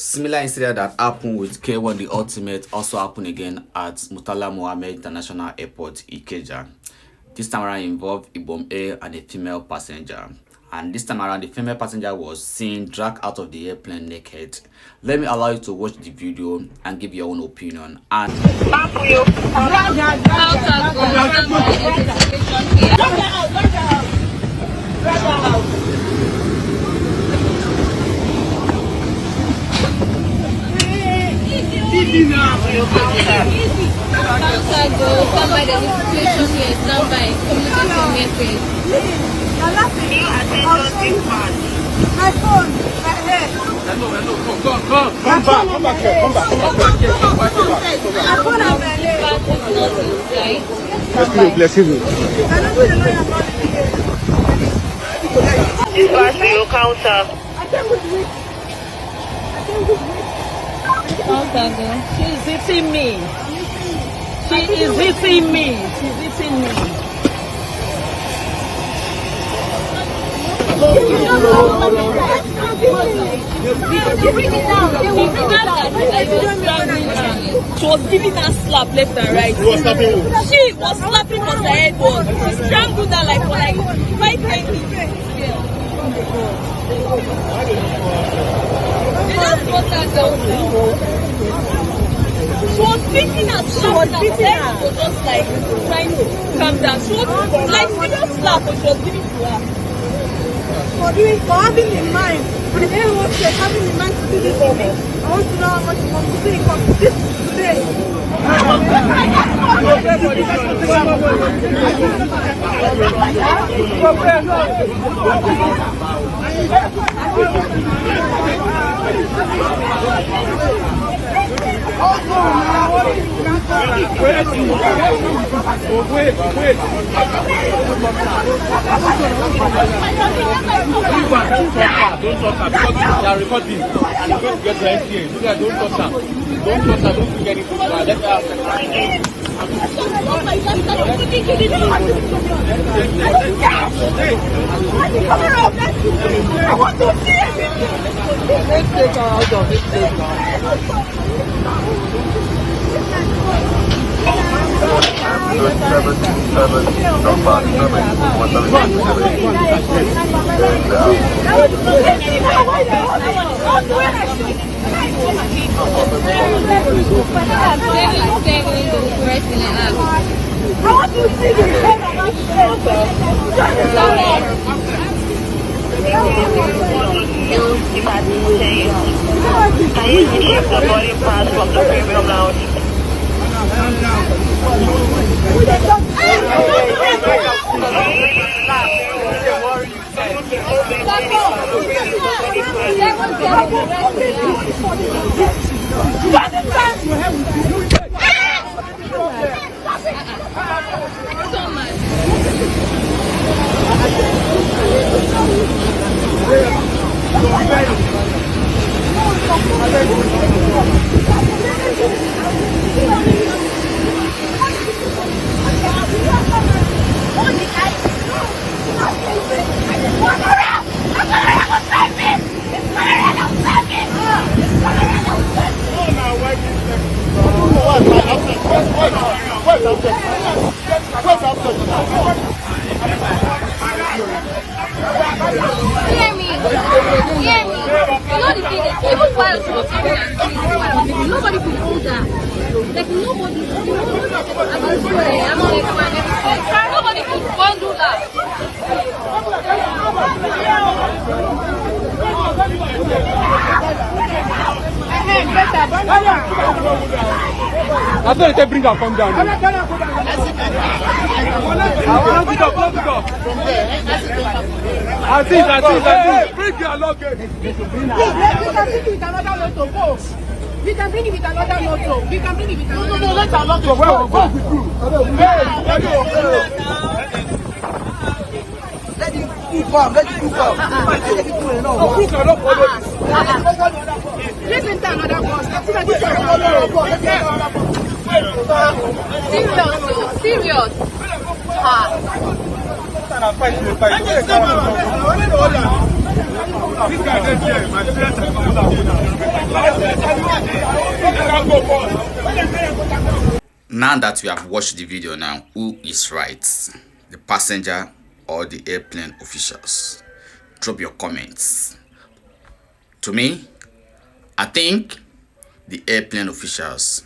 Similar incident that happened with K1 the Ultimate also happened again at Murtala Mohammed International Airport, Ikeja. This time around involved Ibom A and a female passenger. And this time around, the female passenger was seen dragged out of the airplane naked. Let me allow you to watch the video and give your own opinion. And My phone, my head. Come back here. My phone and my leg. Bless you. I don't know your calling me. This was for your counter. She's eating me. She's eating me. She was giving her slap left and right. She was slapping on her head. She strangled her like 5 times. They just brought her down. She was beating her. She was just like trying to calm down. She was like serious slap, but she was giving to her. For having in mind, and everyone said having in mind to do this for me. I want to know how much you want to say because this today. Wait. Don't touch her because they are recording and you're going to get the NCA. Don't touch her. Don't bring anything to her. Let her have I want to see it. Let's take her out of this place now. I want to see the head of Can you remove the body part from the premium lounge? Nobody could hold that. Like nobody. Nobody could undo that. I thought they bring her come down. I think. Bring your luggage. We can bring it with another motor. We can bring it with another motor. No, let's unlock your well. Let it come. Let's enter another bus. Serious. This guy is here. My friends are Now that we have watched the video now, who is right? The passenger or the airplane officials? Drop your comments. To me, I think the airplane officials.